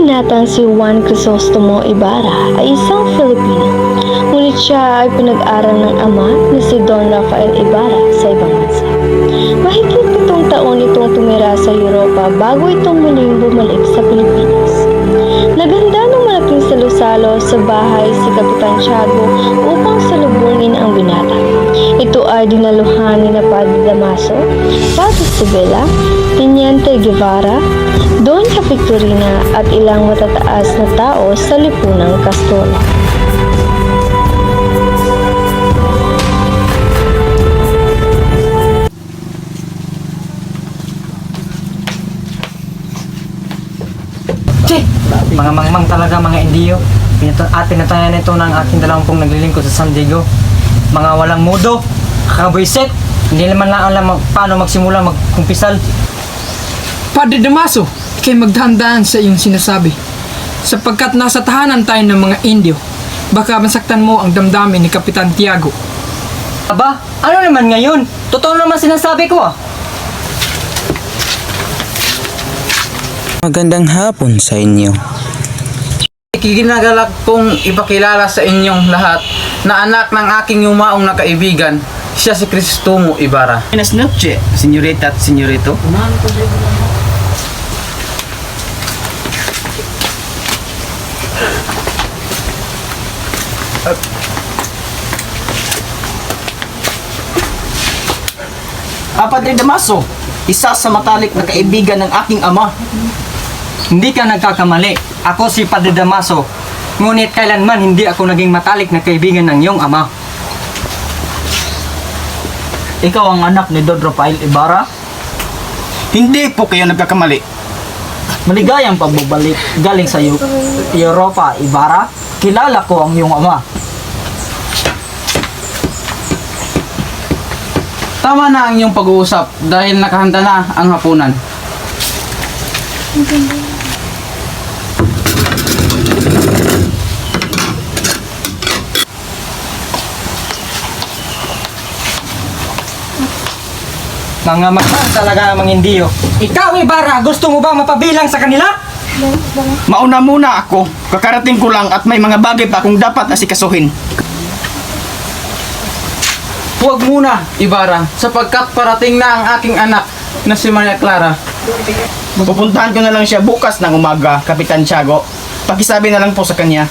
binatang si Juan Crisostomo Ibarra ay isang Filipino, ngunit siya ay pinag-aral ng ama na si Don Rafael Ibarra sa ibang bansa. Mahigit 7 taon itong tumira sa Europa bago itong muling bumalik sa Pilipinas. Naganda ng malaking salo-salo sa bahay si Kapitan Tiago upang salubungin ang binata. Ito ay dinaluhan ni Padre Damaso, Padre Sibela, Teniente Guevara, Doña Victorina at ilang matataas na tao sa lipunang Castola. Mga mangmang talaga, mga Indiyo. Pinatayan ito ng aking 20 naglilingkod sa San Diego. Mga walang mudo, kakabwisit, hindi naman na alam paano magsimula, magkumpisal. Padre Damaso, ikay magdahan-dahan sa iyong sinasabi. Sapagkat nasa tahanan tayo ng mga Indio, baka masaktan mo ang damdamin ni Kapitan Tiago. Aba, ano naman ngayon? Totoo naman sinasabi ko ah. Magandang hapon sa inyo. Ikiginagalak kong ipakilala sa inyong lahat na anak ng aking yumaong na kaibigan, siya si Crisostomo Ibarra. Buenas noches, senyorita at senyorito. Padre Damaso, isa sa matalik na kaibigan ng aking ama. Hindi ka nagkakamali. Ako si Padre Damaso. Ngunit kailanman hindi ako naging matalik na kaibigan ng iyong ama. Ikaw ang anak ni Don Rafael Ibarra? Hindi po kayo nagkakamali. Maligayang pagbabalik galing sa Europa, Ibarra. Kilala ko ang iyong ama. Tama na ang iyong pag-uusap dahil nakahanda na ang hapunan. Mga mangmang talaga ang mga Indiyo. Ikaw, Ibarra, gusto mo ba mapabilang sa kanila? Mauna muna ako. Kakarating ko lang at may mga bagay pa akong dapat asikasuhin. Huwag muna, Ibarra, sapagkat parating na ang aking anak na si Maria Clara. Pupuntahan ko na lang siya bukas ng umaga, Kapitan Tiago. Pakisabi na lang po sa kanya.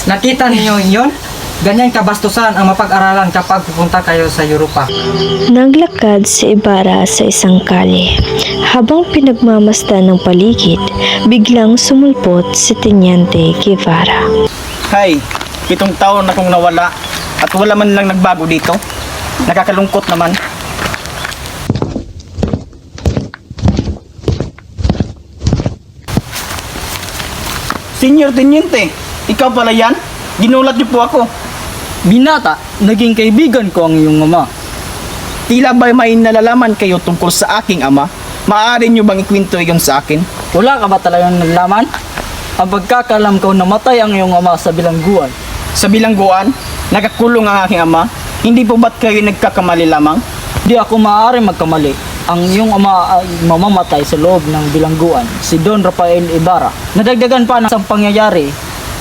Nakita niyo yun? Ganyan kabastusan ang mapag-aralan kapag pupunta kayo sa Europa. Naglakad si Ibarra sa isang kalye. Habang pinagmamasdan ng paligid, biglang sumulpot si Teniente Guevara. Hay, 7 taon na kong nawala at wala man lang nagbago dito. Nakakalungkot naman. Senior Teniente, ikaw pala yan? Ginulat niyo po ako. Binata, naging kaibigan ko ang iyong ama. Tila ba may nalalaman kayo tungkol sa aking ama? Maaari niyo bang ikwento iyon sa akin? Wala ka ba talagang nalaman? Ang pagkakalam ko namatay ang iyong ama sa bilangguan. Sa bilangguan, nakakulong ang aking ama. Hindi po ba't kayo nagkakamali lamang? Di ako maaari magkamali. Ang iyong ama ay mamamatay sa loob ng bilangguan, si Don Rafael Ibarra. Nadagdagan pa ng isang pangyayari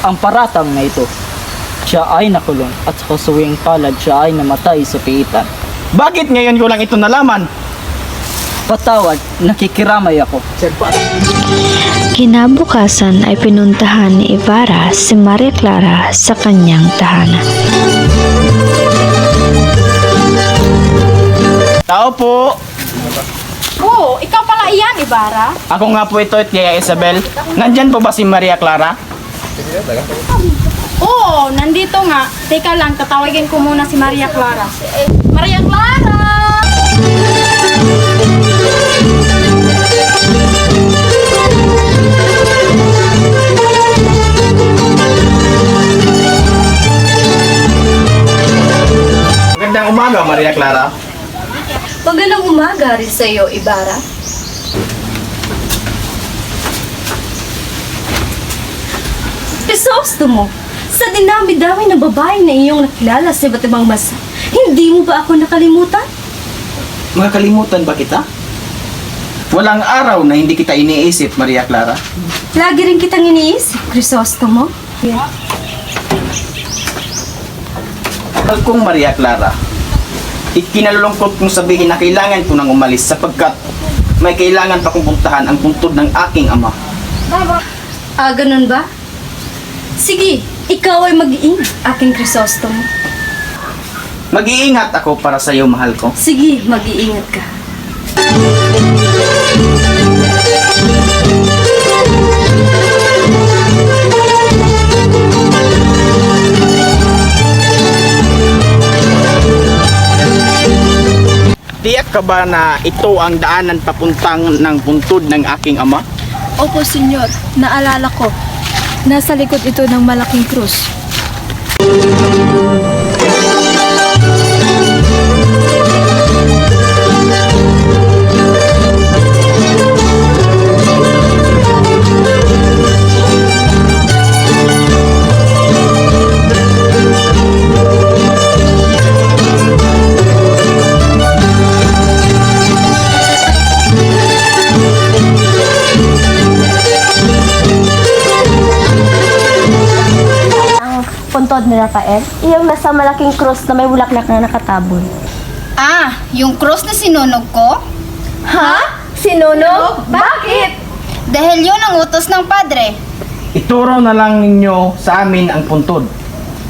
ang paratang na ito. Siya ay nakulong at sa kasuwing palad siya ay namatay sa piitan. Bakit ngayon ko lang ito nalaman? Patawad, nakikiramay ako. Kinabukasan ay pinuntahan ni Ibarra si Maria Clara sa kanyang tahanan. Tao po! Oo, ikaw pala iyan, Ibarra. Ako nga po ito, Tia Isabel. Nandyan po ba si Maria Clara? Oo, nandito nga. Teka lang, tatawagin ko muna si Maria Clara. Maria Clara! Magandang umaga, Maria Clara. Magandang umaga rin sa iyo, Ibarra. Crisostomo, sa dinami-dami ng babae na iyong nakilala sa iba't ibang bansa, hindi mo ba ako nakalimutan? Makakalimutan ba kita? Walang araw na hindi kita iniisip, Maria Clara. Lagi rin kitang iniisip, Crisostomo. Mahal kong Maria Clara, ikinalulungkot kong sabihin na kailangan ko nang umalis sapagkat may kailangan pa kong puntahan ang puntod ng aking ama. Ah, ganun ba? Sige, ikaw ay mag-iingat, aking Crisostomo. Mag-iingat ako para sa iyo, mahal ko. Sige, mag-iingat ka. Tiyak ka ba na ito ang daanan papuntang ng puntod ng aking ama? Opo, senyor. Naalala ko. Nasa likod ito ng malaking krus. Puntod ni Rafael, iyong nasa malaking krus na may bulaklak na nakatabon. Ah, yung cross na sinunog ko? Ha? Sinunog? Bakit? Dahil yun ang utos ng padre. Ituro na lang ninyo sa amin ang puntod.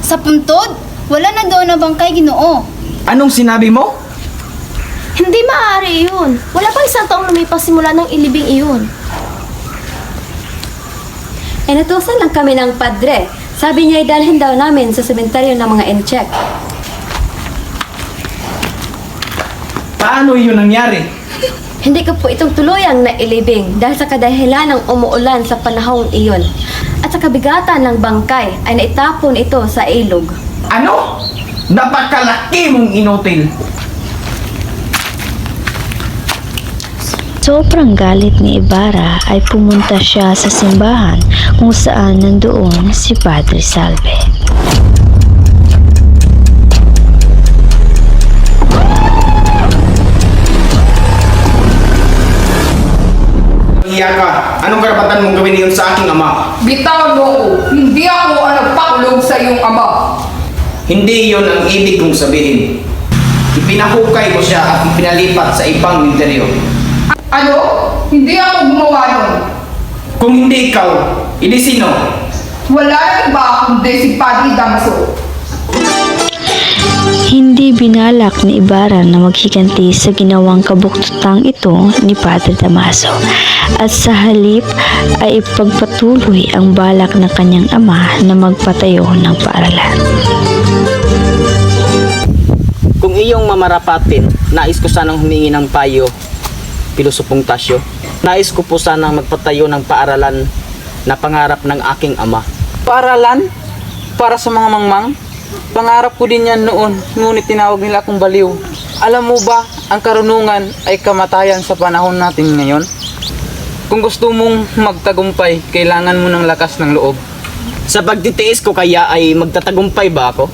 Sa puntod, wala na doon na bangkay, Ginoo. Anong sinabi mo? Hindi maaari yun. Wala pa isang taong lumipas simula ng ilibing iyon. Natusan lang kami ng padre. Sabi niya idalhin daw namin sa sementeryo ng mga incheck. Paano iyon nangyari? Hindi ko po itong tuluyang nailibing dahil sa kadahilan ng umuulan sa panahong iyon. At sa kabigatan ng bangkay ay naitapon ito sa ilog. Ano? Napakalaki mong inutil. Sobrang galit ni Ibarra ay pumunta siya sa simbahan kung saan nandoon si Padre Salve. Iya ka. Anong karapatan mong gawin iyon sa aking ama? Bitawan mo ako. Hindi ako ang nagpakulong sa iyong ama. Hindi iyon ang ibig kong sabihin. Ipinahukay mo siya at ipinalipat sa ibang ministeryo. Ano? Hindi ako gumawa nun. Kung hindi ikaw, hindi sino? Wala na iba kundi si Padre Damaso. Hindi binalak ni Ibarra na maghiganti sa ginawang kabuktutang ito ni Padre Damaso at sa halip ay ipagpatuloy ang balak ng kanyang ama na magpatayo ng paaralan. Kung iyong mamarapatin, nais ko sanang humingi ng payo, Pilosopong Tasyo. Nais ko po sanang magpatayo ng paaralan na pangarap ng aking ama. Paaralan? Para sa mga mangmang? Pangarap ko din yan noon, ngunit tinawag nila akong baliw. Alam mo ba, ang karunungan ay kamatayan sa panahon natin ngayon? Kung gusto mong magtagumpay, kailangan mo ng lakas ng loob. Sa pagtitiis ko kaya ay magtatagumpay ba ako?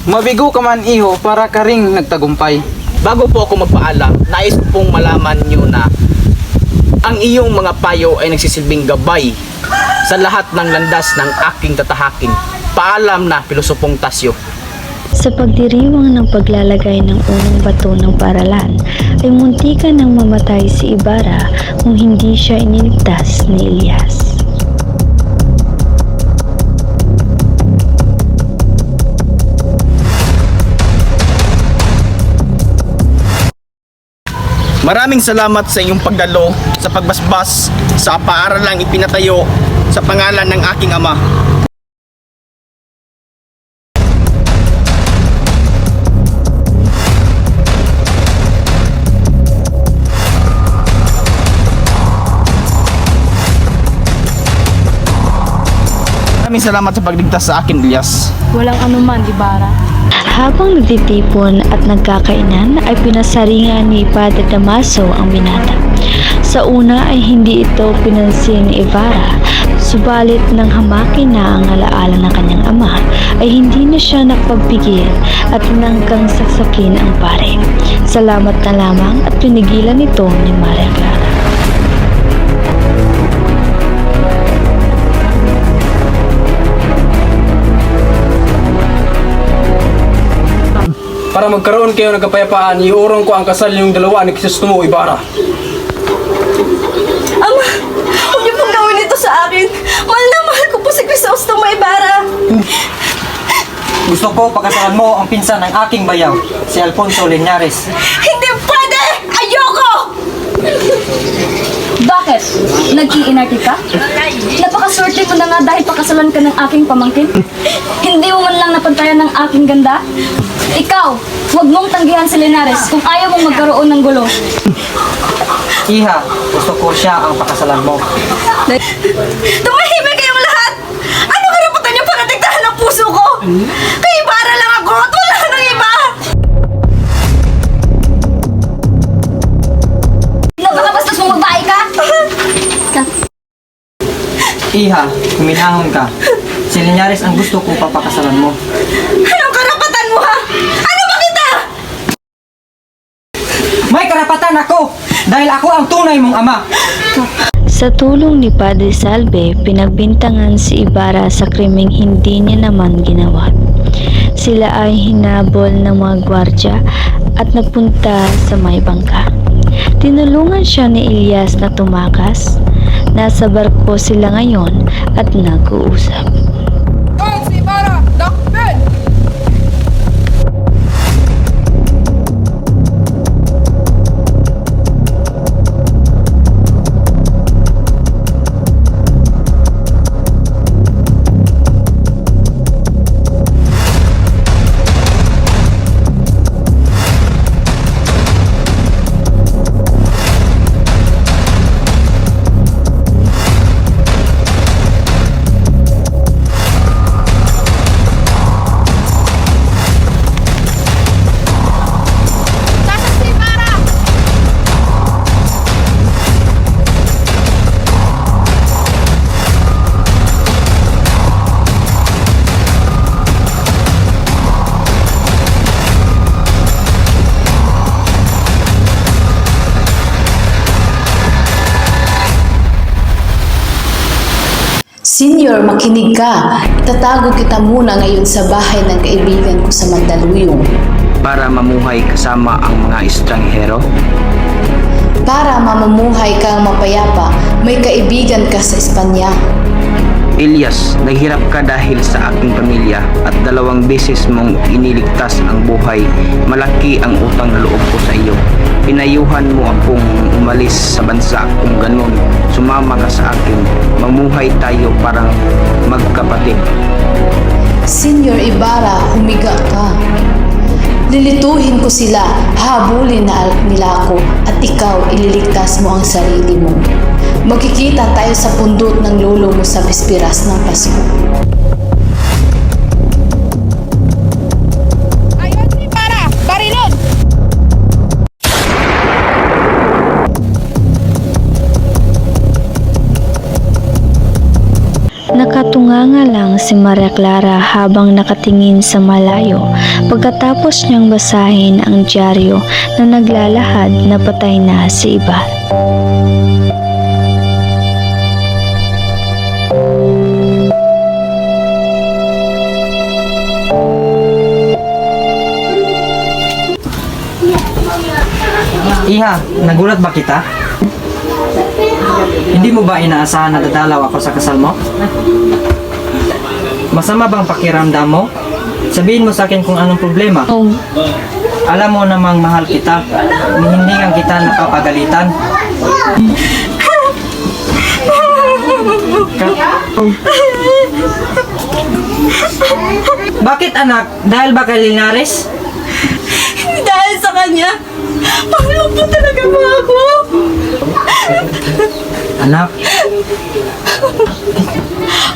Mabigo ka man iho para ka ring nagtagumpay. Bago po ako magpaalam, nais ko pong malaman nyo na ang iyong mga payo ay nagsisilbing gabay sa lahat ng landas ng aking tatahakin. Paalam na, Pilosopong Tasyo. Sa pagdiriwang ng paglalagay ng unang bato ng paaralan, ay muntikan nang mamatay si Ibarra kung hindi siya iniligtas ni Elias. Maraming salamat sa iyong pagdalo sa pagbasbas sa paaralang ipinatayo sa pangalan ng aking ama. Maraming salamat sa pagligtas sa akin, Elias. Walang anuman, Ibarra. Habang nagtitipon at nagkakainan ay pinasaringan ni Padre Damaso ang binata. Sa una ay hindi ito pinansin ni Ibarra, Subalit nang hamakin na ang alaala ng kanyang ama, ay hindi na siya nakapagpigil at nanggang saksakin ang pare. Salamat na lamang at pinigilan ito ni Maria Clara. Para magkaroon kayo ng kapayapaan, iurong ko ang kasal niyong dalawa ni Crisostomo Ibarra. Ama, huwag niyo pong gawin ito sa akin. Mahal na mahal ko po si Crisostomo Ibarra. Gusto ko pakasalan mo ang pinsan ng aking bayaw, si Alfonso Linares. Hindi pwede! Ayoko! Bakit? Nag-iinarte ka? Napakaswerte mo na nga dahil pakasalan ka ng aking pamangkin. Hindi mo man lang napantayan ng aking ganda. Ikaw, huwag mong tanggihan si Linares kung ayaw mong magkaroon ng gulo. Iha, gusto ko siya ang pakasalan mo. Tumahimik kayong lahat! Ano karapatan niyo para diktahan ang puso ko? Kay Ibarra lang ako at wala nang iba! Napakabastos mong magbahay ka? Iha, kuminahon ka. Si Linares ang gusto ko papakasalan mo. Anong karapatan mo ha? Ano ba kita? May karapatan ako dahil ako ang tunay mong ama. Sa tulong ni Padre Salve, pinagbintangan si Ibarra sa krimeng hindi niya naman ginawa. Sila ay hinabol ng mga gwardya at nagpunta sa may bangka. Tinulungan siya ni Elias na tumakas. Nasa barko sila ngayon at nag-uusap. Si Ibarra! Dakben! Senior, makinig ka. Itatago kita muna ngayon sa bahay ng kaibigan ko sa Mandaluyong. Para mamuhay kasama ang mga estranghero? Para mamumuhay kang mapayapa, may kaibigan ka sa Espanya. Elias, naghirap ka dahil sa aking pamilya at 2 beses mong iniligtas ang buhay. Malaki ang utang na loob ko sa iyo. Pinayuhan mo akong umalis sa bansa. Kung ganun, sumama ka sa akin. Mamuhay tayo parang magkapatid. Senior Ibarra, humiga ka. Lilituhin ko sila, habulin na nila ako at ikaw ililigtas mo ang sarili mo. Magkikita tayo sa pundot ng lolo mo sa bispiras ng Pasko. Ayun si Ibarra! Barilon! Nakatunganga lang si Maria Clara habang nakatingin sa malayo pagkatapos niyang basahin ang dyaryo na naglalahad na patay na si Ibarra. Iha, nagulat ba kita? Hindi mo ba inaasahan na dadalaw ako sa kasal mo? Masama bang pakiramdam mo? Sabihin mo sa akin kung anong problema. Oh, Alam mo namang mahal kita. Hindi nga kita napapagalitan. Bakit anak? Dahil ba kay Linares? Dahil sa kanya, mahal po talaga mo ako. Anak,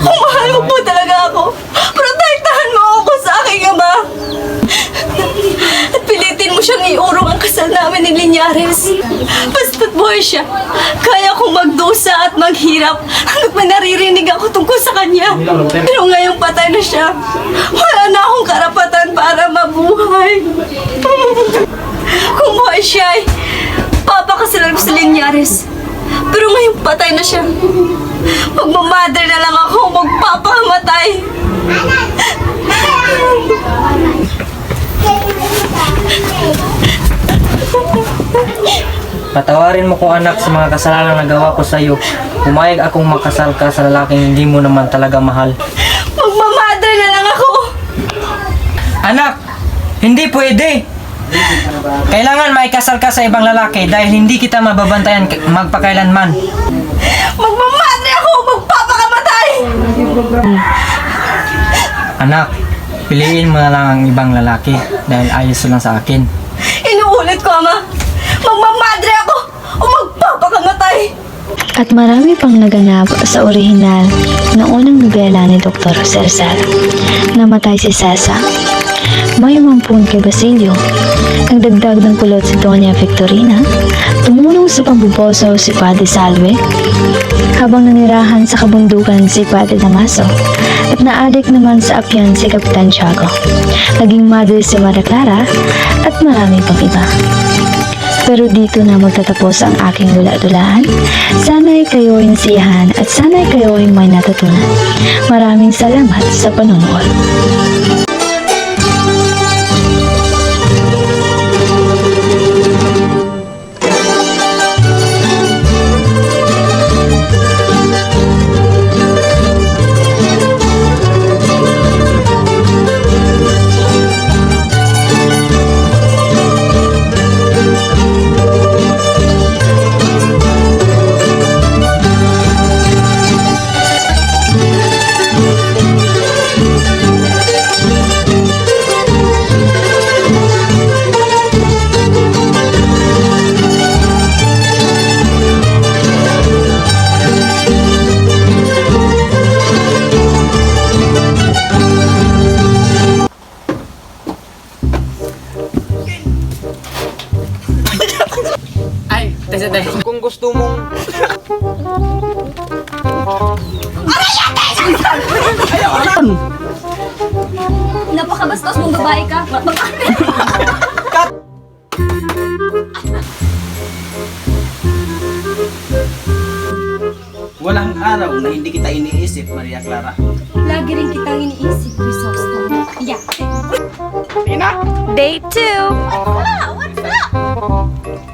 Kung mahal mo po talaga ako, protektahan mo ako sa aking ama. At pilitin mo siyang iurong ang kasal namin ni ni Linyares. Basta't buhay siya, kaya kong magdusa at maghirap hanggat may naririnig ako tungkol sa kanya. Pero ngayong patay na siya, wala na akong karapatan para mabuhay. Kung buhay siya ay papakasalan ko si Linyares. Pero ngayong patay na siya, magmamadre na lang ako, magpapakamatay. Patawarin mo ko anak sa mga kasalanan na gawa ko sa iyo. Pumayag akong makasal ka sa lalaking hindi mo naman talaga mahal. Magmamadre na lang ako. Anak, hindi pwede. Kailangan maikasal ka sa ibang lalaki dahil hindi kita mababantayan magpakailanman. Magmamadre ako, magpapakamatay. Anak, piliin mo na lang ang ibang lalaki dahil ayos lang sa akin. Inuulit ko, Ama. Magmamadre ako o magpapakamatay. At marami pang naganap sa orihinal na unang nobela ni Dr. Cersar. Namatay si Sesa. May umampun kay Basilio. Nagdagdag ng kulot si Doña Victorina. Tumulong sa pambuboso si Padre Salve. Habang nanirahan sa kabundukan si Padre Damaso. At naadik naman sa apyan si Kapitan Tiago. Naging madre si Maria Clara at marami pang iba. Pero dito na magtatapos ang aking dula-dulaan. Sana'y kayo'y nasiyahan at sana'y kayo'y may natutunan. Maraming salamat sa panonood. Ay, tesa. Kung gusto mong... Napakabastos mong babae ka. Walang araw na hindi kita iniisip, Maria Clara. Lagi rin kitang iniisip, Crisostomo. Yeah. Day 2. What's up?